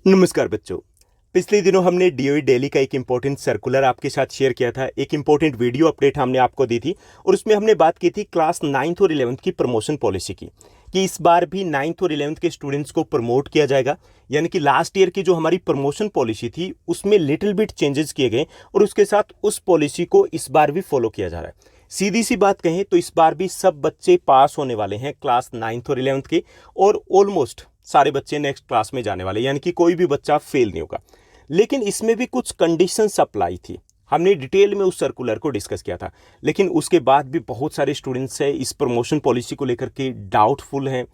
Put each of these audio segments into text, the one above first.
नमस्कार बच्चों। पिछले दिनों हमने डीओई डेली का एक इम्पोर्टेंट सर्कुलर आपके साथ शेयर किया था। एक इम्पोर्टेंट वीडियो अपडेट हमने आपको दी थी और उसमें हमने बात की थी क्लास 9th और 11th की प्रमोशन पॉलिसी की, कि इस बार भी 9th और 11th के स्टूडेंट्स को प्रमोट किया जाएगा। यानी कि लास्ट ईयर की जो हमारी प्रमोशन पॉलिसी थी उसमें लिटिल बिट चेंजेस किए गए और उसके साथ उस पॉलिसी को इस बार भी फॉलो किया जा रहा है। सीधी सी बात कहें तो इस बार भी सब बच्चे पास होने वाले हैं क्लास 9th और 11th के, और ऑलमोस्ट सारे बच्चे नेक्स्ट क्लास में जाने वाले, यानी कि कोई भी बच्चा फेल नहीं होगा। लेकिन इसमें भी कुछ कंडीशंस अप्लाई थी। हमने डिटेल में उस सर्कुलर को डिस्कस किया था, लेकिन उसके बाद भी बहुत सारे स्टूडेंट्स हैं इस प्रमोशन पॉलिसी को लेकर के डाउटफुल हैं।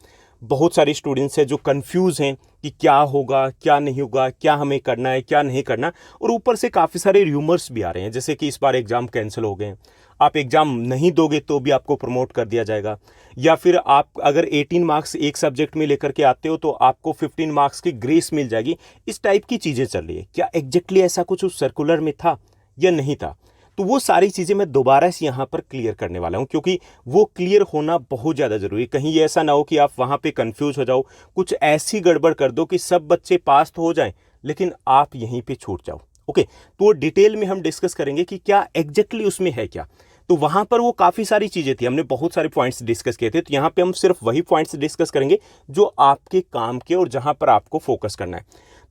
बहुत सारे स्टूडेंट्स हैं जो कंफ्यूज हैं कि क्या होगा क्या नहीं होगा, क्या हमें करना है क्या नहीं करना। और ऊपर से काफ़ी सारे र्यूमर्स भी आ रहे हैं, जैसे कि इस बार एग्ज़ाम कैंसिल हो गए, आप एग्ज़ाम नहीं दोगे तो भी आपको प्रमोट कर दिया जाएगा, या फिर आप अगर 18 मार्क्स एक सब्जेक्ट में लेकर के आते हो तो आपको 15 मार्क्स की ग्रेस मिल जाएगी। इस टाइप की चीज़ें चल रही है। क्या एग्जैक्टली ऐसा कुछ उस सर्कुलर में था या नहीं था? तो वो सारी चीज़ें मैं दोबारा से यहाँ पर क्लियर करने वाला हूँ, क्योंकि वो क्लियर होना बहुत ज़्यादा ज़रूरी है। कहीं ये ऐसा ना हो कि आप वहाँ पे कंफ्यूज हो जाओ, कुछ ऐसी गड़बड़ कर दो कि सब बच्चे पास तो हो जाएं लेकिन आप यहीं पे छूट जाओ। ओके, तो वो डिटेल में हम डिस्कस करेंगे कि क्या एग्जैक्टली उसमें है क्या। तो वहाँ पर वो काफ़ी सारी चीज़ें थी, हमने बहुत सारे पॉइंट्स डिस्कस किए थे। तो यहाँ पे हम सिर्फ वही पॉइंट्स डिस्कस करेंगे जो आपके काम के और जहाँ पर आपको फोकस करना है।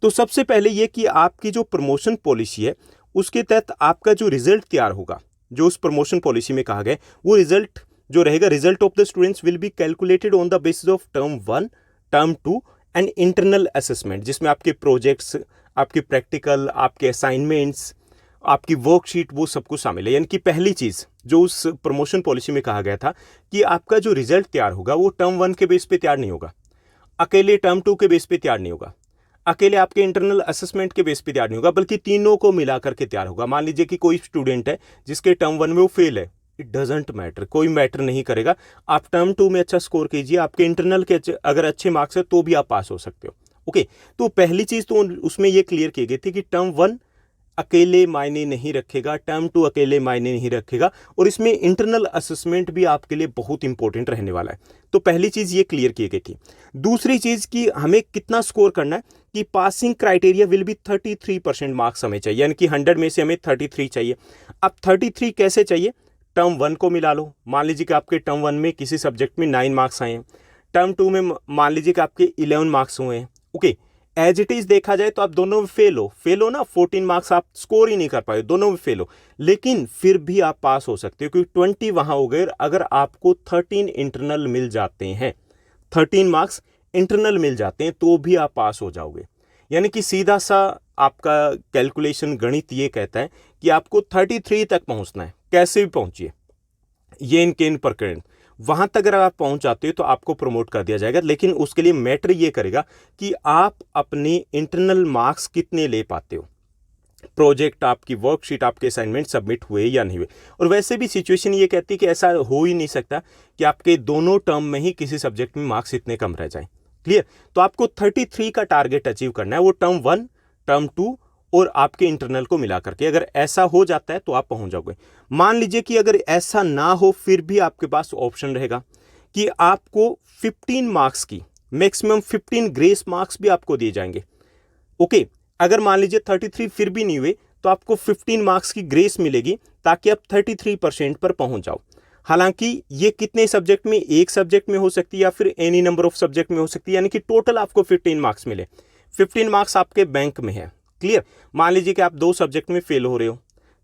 तो सबसे पहले ये कि आपकी जो प्रमोशन पॉलिसी है उसके तहत आपका जो रिजल्ट तैयार होगा, जो उस प्रमोशन पॉलिसी में कहा गया है, वो रिजल्ट जो रहेगा, result of the students will be calculated on the basis of term 1, term 2 and internal assessment, जिसमें आपके प्रोजेक्ट्स, आपके प्रैक्टिकल, आपके असाइनमेंट्स, आपकी वर्कशीट, वो सब कुछ शामिल है। यानी कि पहली चीज़ जो उस प्रमोशन पॉलिसी में कहा गया था कि आपका जो रिजल्ट तैयार होगा वो टर्म 1 के बेस पे तैयार नहीं होगा, अकेले टर्म 2 के बेस पे तैयार नहीं होगा, अकेले आपके इंटरनल असेसमेंट के बेस पे तैयार नहीं होगा, बल्कि तीनों को मिला करके तैयार होगा। मान लीजिए कि कोई स्टूडेंट है जिसके टर्म 1 में वो फेल है, इट डजेंट मैटर, कोई मैटर नहीं करेगा। आप टर्म 2 में अच्छा स्कोर कीजिए, आपके इंटरनल के अगर अच्छे मार्क्स है तो भी आप पास हो सकते हो। ओके, तो पहली चीज़ तो उसमें ये क्लियर की गई थी कि टर्म 1 अकेले मायने नहीं रखेगा, टर्म 2 अकेले मायने नहीं रखेगा, और इसमें इंटरनल असेसमेंट भी आपके लिए बहुत इंपॉर्टेंट रहने वाला है। तो पहली चीज़ ये क्लियर की गई थी। दूसरी चीज़ कि हमें कितना स्कोर करना है, कि passing criteria will be 33% marks हमें चाहिए, यानी कि 100 में से हमें 33 चाहिए। अब 33 कैसे चाहिए? टर्म 1 को मिला लो। मान लीजिए कि आपके टर्म 1 में किसी सब्जेक्ट में 9 मार्क्स आए हैं, टर्म 2 में मान लीजिए कि आपके 11 मार्क्स हुए हैं। ओके, एज इट इज देखा जाए तो आप दोनों में फेल हो ना, 14 मार्क्स आप स्कोर ही नहीं कर पाए, दोनों में फेल हो, लेकिन फिर भी आप पास हो सकते हो, क्योंकि 20 वहां हो गए। अगर आपको 13 इंटरनल मिल जाते हैं, 13 मार्क्स इंटरनल मिल जाते हैं, तो भी आप पास हो जाओगे। यानी कि सीधा सा आपका कैलकुलेशन गणित ये कहता है कि आपको 33 तक पहुंचना है, कैसे भी पहुंचिए, ये इनके इन प्रकरण वहां तक अगर आप पहुंच जाते हो तो आपको प्रमोट कर दिया जाएगा। लेकिन उसके लिए मैटर ये करेगा कि आप अपने इंटरनल मार्क्स कितने ले पाते हो, प्रोजेक्ट, आपकी वर्कशीट, आपके असाइनमेंट सबमिट हुए या नहीं हुए। और वैसे भी सिचुएशन ये कहती है कि ऐसा हो ही नहीं सकता कि आपके दोनों टर्म में ही किसी सब्जेक्ट में मार्क्स इतने कम रह जाएं। क्लियर? तो आपको 33 का टारगेट अचीव करना है, वो टर्म 1, टर्म 2 और आपके इंटरनल को मिला करके। अगर ऐसा हो जाता है तो आप पहुंच जाओगे। मान लीजिए कि अगर ऐसा ना हो, फिर भी आपके पास ऑप्शन रहेगा कि आपको 15 मार्क्स की मैक्सिमम 15 ग्रेस मार्क्स भी आपको दिए जाएंगे। ओके, अगर मान लीजिए 33 फिर भी नहीं हुए तो आपको 15 मार्क्स की ग्रेस मिलेगी, ताकि आप 33% पर पहुंच जाओ। हालांकि ये कितने सब्जेक्ट में, एक सब्जेक्ट में हो सकती है या फिर एनी नंबर ऑफ सब्जेक्ट में हो सकती है, यानी कि टोटल आपको 15 मार्क्स मिले। 15 मार्क्स आपके बैंक में है। क्लियर? मान लीजिए कि आप 2 सब्जेक्ट में फेल हो रहे हो,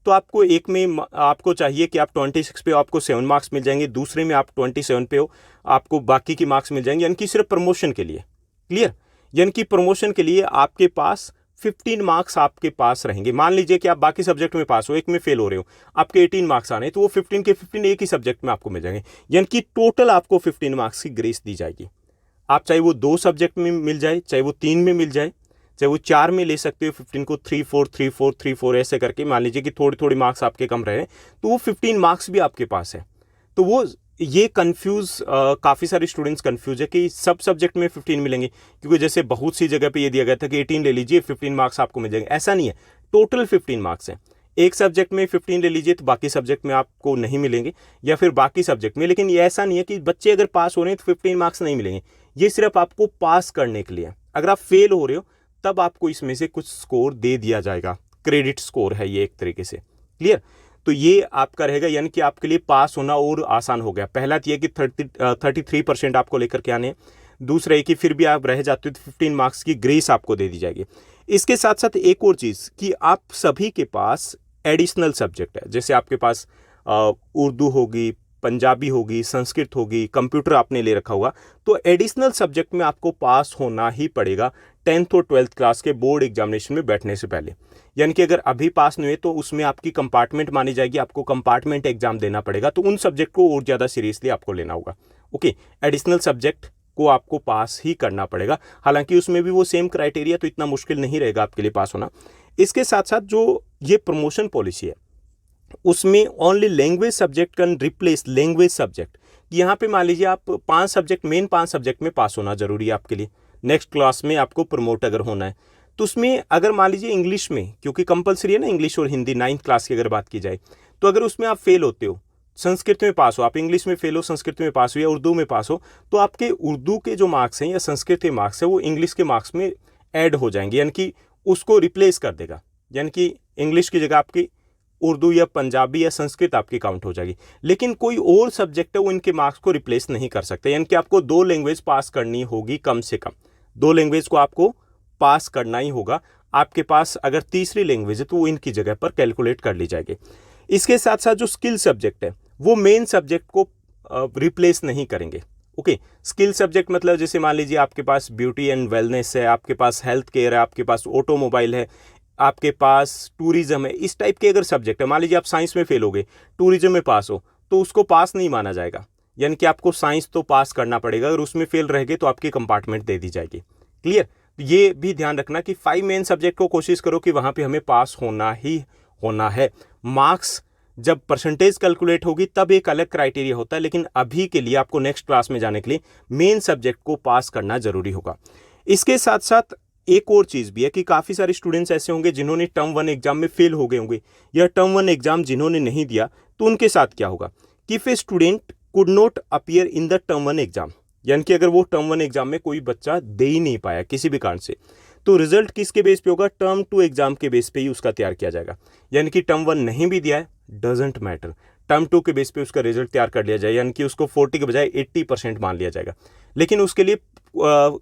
तो आपको एक में आपको चाहिए कि आप 26 पे हो, आपको 7 मार्क्स मिल जाएंगे, दूसरे में आप 27 पे हो, आपको बाकी की मार्क्स मिल जाएंगे, यानी कि सिर्फ प्रमोशन के लिए। क्लियर? यानी कि प्रमोशन के लिए आपके पास 15 मार्क्स आपके पास रहेंगे। मान लीजिए कि आप बाकी सब्जेक्ट में पास हो, एक में फेल हो रहे हो, आपके 18 मार्क्स आने, तो वो 15 के 15 एक ही सब्जेक्ट में आपको मिल जाएंगे, यानी कि टोटल आपको 15 मार्क्स की ग्रेस दी जाएगी। आप चाहे वो 2 सब्जेक्ट में मिल जाए, चाहे वो 3 में मिल जाए, चाहे वो 4 में ले सकते हो। 15 को 3-4 3-4 3-4 ऐसे करके, मान लीजिए कि थोड़ी थोड़ी मार्क्स आपके कम रहे तो वो 15 मार्क्स भी आपके पास है। तो वो ये काफ़ी सारे स्टूडेंट्स कंफ्यूज है कि सब सब्जेक्ट में 15 मिलेंगे, क्योंकि जैसे बहुत सी जगह पे ये दिया गया था कि 18 ले लीजिए 15 मार्क्स आपको मिल जाएंगे। ऐसा नहीं है, टोटल 15 मार्क्स है। एक सब्जेक्ट में 15 ले लीजिए तो बाकी सब्जेक्ट में आपको नहीं मिलेंगे, या फिर बाकी सब्जेक्ट में। लेकिन ये ऐसा नहीं है कि बच्चे अगर पास हो रहे हैं तो 15 मार्क्स नहीं मिलेंगे, ये सिर्फ आपको पास करने के लिए है। अगर आप फेल हो रहे हो तब आपको इसमें से कुछ स्कोर दे दिया जाएगा। क्रेडिट स्कोर है ये एक तरीके से। क्लियर? तो ये आपका रहेगा, यानी कि आपके लिए पास होना और आसान हो गया। पहला तो ये कि 33% आपको लेकर के आने। दूसरा है कि फिर भी आप रह जाते हो तो 15 मार्क्स की ग्रेस आपको दे दी जाएगी। इसके साथ साथ एक और चीज़ कि आप सभी के पास एडिशनल सब्जेक्ट है। जैसे आपके पास उर्दू होगी, पंजाबी होगी, संस्कृत होगी, कंप्यूटर आपने ले रखा होगा, तो एडिशनल सब्जेक्ट में आपको पास होना ही पड़ेगा 10th और 12th क्लास के बोर्ड एग्जामिनेशन में बैठने से पहले। यानी कि अगर अभी पास नहीं हुए तो उसमें आपकी कंपार्टमेंट मानी जाएगी, आपको कंपार्टमेंट एग्जाम देना पड़ेगा। तो उन सब्जेक्ट को और ज़्यादा सीरियसली आपको लेना होगा। ओके, एडिशनल सब्जेक्ट को आपको पास ही करना पड़ेगा। हालांकि उसमें भी वो सेम क्राइटेरिया, तो इतना मुश्किल नहीं रहेगा आपके लिए पास होना। इसके साथ साथ जो ये प्रमोशन पॉलिसी है उसमें only language subject can replace language subject. यहाँ पे मान लीजिए आप 5 सब्जेक्ट, मेन 5 सब्जेक्ट में पास होना जरूरी है आपके लिए। नेक्स्ट क्लास में आपको प्रमोट अगर होना है तो उसमें अगर मान लीजिए इंग्लिश में, क्योंकि कंपलसरी है ना इंग्लिश और हिंदी 9th क्लास की अगर बात की जाए, तो अगर उसमें आप फेल होते हो, संस्कृत में पास हो, आप इंग्लिश में फेल हो, संस्कृत में पास हो या उर्दू में पास हो, तो आपके उर्दू के जो मार्क्स हैं या संस्कृत के मार्क्स हैं वो इंग्लिश के मार्क्स में ऐड हो जाएंगे, यानी कि उसको रिप्लेस कर देगा। यानी कि इंग्लिश की जगह आपकी उर्दू या पंजाबी या संस्कृत आपकी काउंट हो जाएगी। लेकिन कोई और सब्जेक्ट है वो इनके मार्क्स को रिप्लेस नहीं कर सकते। यानी कि आपको 2 लैंग्वेज पास करनी होगी, कम से कम 2 लैंग्वेज को आपको पास करना ही होगा। आपके पास अगर तीसरी लैंग्वेज है तो वो इनकी जगह पर कैलकुलेट कर ली जाएगी। इसके साथ साथ जो स्किल सब्जेक्ट है वो मेन सब्जेक्ट को रिप्लेस नहीं करेंगे। ओके, स्किल सब्जेक्ट मतलब जैसे मान लीजिए आपके पास ब्यूटी एंड वेलनेस है, आपके पास हेल्थ केयर है, आपके पास ऑटोमोबाइल है, आपके पास टूरिज्म है, इस टाइप के अगर सब्जेक्ट है। मान लीजिए आप साइंस में फेल हो गए, टूरिज्म में पास हो, तो उसको पास नहीं माना जाएगा। यानी कि आपको साइंस तो पास करना पड़ेगा, अगर उसमें फेल रह गए तो आपकी कंपार्टमेंट दे दी जाएगी। क्लियर? ये भी ध्यान रखना कि 5 मेन सब्जेक्ट को कोशिश करो कि वहाँ पे हमें पास होना ही होना है। मार्क्स जब परसेंटेज कैलकुलेट होगी तब एक अलग क्राइटेरिया होता है, लेकिन अभी के लिए आपको नेक्स्ट क्लास में जाने के लिए मेन सब्जेक्ट को पास करना जरूरी होगा। इसके साथ साथ एक और चीज़ भी है कि काफ़ी सारे स्टूडेंट्स ऐसे होंगे जिन्होंने टर्म 1 एग्जाम में फेल हो गए होंगे, या टर्म 1 एग्जाम जिन्होंने नहीं दिया, तो उनके साथ क्या होगा कि if a student could not appear in the term 1 exam, यानी कि अगर वो टर्म 1 एग्जाम में कोई बच्चा दे ही नहीं पाया किसी भी कारण से, तो रिजल्ट किसके बेस पे होगा? टर्म 2 एग्जाम के बेस पे ही उसका तैयार किया जाएगा। यानी कि टर्म 1 नहीं भी दिया है, डजेंट मैटर, टर्म 2 के बेस पे उसका रिजल्ट तैयार कर लिया जाए, यानी कि उसको 40 के बजाय 80% मान लिया जाएगा। लेकिन उसके लिए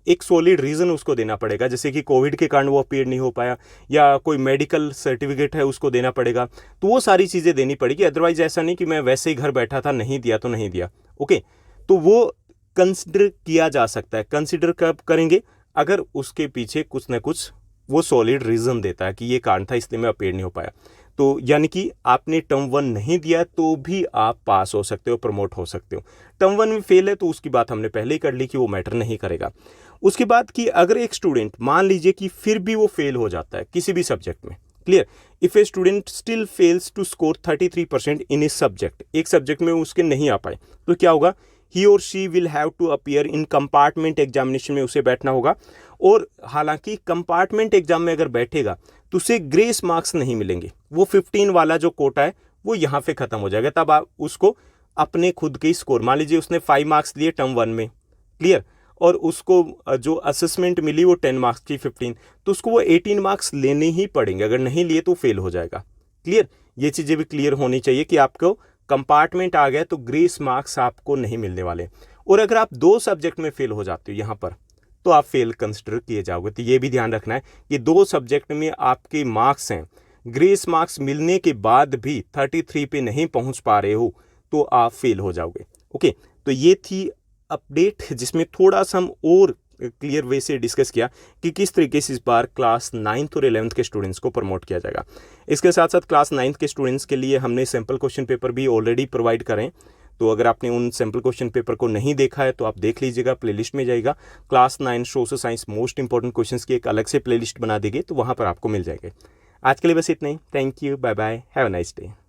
एक सॉलिड रीज़न उसको देना पड़ेगा, जैसे कि कोविड के कारण वो अपीयर नहीं हो पाया, या कोई मेडिकल सर्टिफिकेट है उसको देना पड़ेगा। तो वो सारी चीज़ें देनी पड़ेगी। अदरवाइज ऐसा नहीं कि मैं वैसे ही घर बैठा था, नहीं दिया तो नहीं दिया। ओके, तो वो कंसिडर किया जा सकता है। कंसिडर कब करेंगे? अगर उसके पीछे कुछ ना कुछ वो सॉलिड रीज़न देता है कि ये कारण था इसलिए मैं अपीयर नहीं हो पाया। तो यानी कि आपने टर्म 1 नहीं दिया तो भी आप पास हो सकते हो, प्रमोट हो सकते हो। टर्म 1 में फेल है तो उसकी बात हमने पहले ही कर ली कि वो मैटर नहीं करेगा। उसके बाद कि अगर एक स्टूडेंट मान लीजिए कि फिर भी वो फेल हो जाता है किसी भी सब्जेक्ट में, clear, if a student still fails to score 33% in इस सब्जेक्ट, एक सब्जेक्ट में उसके नहीं आ पाए, तो क्या होगा? ही और she will have to appear in compartment examination में उसे बैठना होगा। और हालांकि कंपार्टमेंट एग्जाम में अगर बैठेगा तो उसे ग्रेस मार्क्स नहीं मिलेंगे। वो 15 वाला जो कोटा है वो यहाँ पे खत्म हो जाएगा। तब आप उसको अपने खुद के स्कोर, मान लीजिए उसने 5 मार्क्स लिए टर्म 1 में, क्लियर, और उसको जो असेसमेंट मिली वो 10 मार्क्स की 15, तो उसको वो 18 मार्क्स लेने ही पड़ेंगे। अगर नहीं लिए तो फेल हो जाएगा। क्लियर? ये चीज़ें भी क्लियर होनी चाहिए कि आपको कंपार्टमेंट आ गया तो ग्रेस मार्क्स आपको नहीं मिलने वाले। और अगर आप 2 सब्जेक्ट में फेल हो जाते हो यहाँ पर, तो आप फेल कंसिडर किए जाओगे। तो ये भी ध्यान रखना है कि 2 सब्जेक्ट में आपके मार्क्स हैं, ग्रेस मार्क्स मिलने के बाद भी 33 पे नहीं पहुंच पा रहे हो तो आप फेल हो जाओगे। ओके, तो ये थी अपडेट जिसमें थोड़ा सा हम और क्लियर वे से डिस्कस किया कि किस तरीके से इस बार क्लास 9th और 11th के स्टूडेंट्स को प्रमोट किया जाएगा। इसके साथ साथ क्लास 9th के स्टूडेंट्स के लिए हमने सैम्पल क्वेश्चन पेपर भी ऑलरेडी प्रोवाइड करें। तो अगर आपने उन सैम्पल क्वेश्चन पेपर को नहीं देखा है तो आप देख लीजिएगा, प्लेलिस्ट में जाइएगा। Class 9 social science most important questions की एक अलग से प्लेलिस्ट बना देंगे, तो वहाँ पर आपको मिल जाएगा। आज के लिए बस इतना ही। Thank you, bye bye, have a nice day.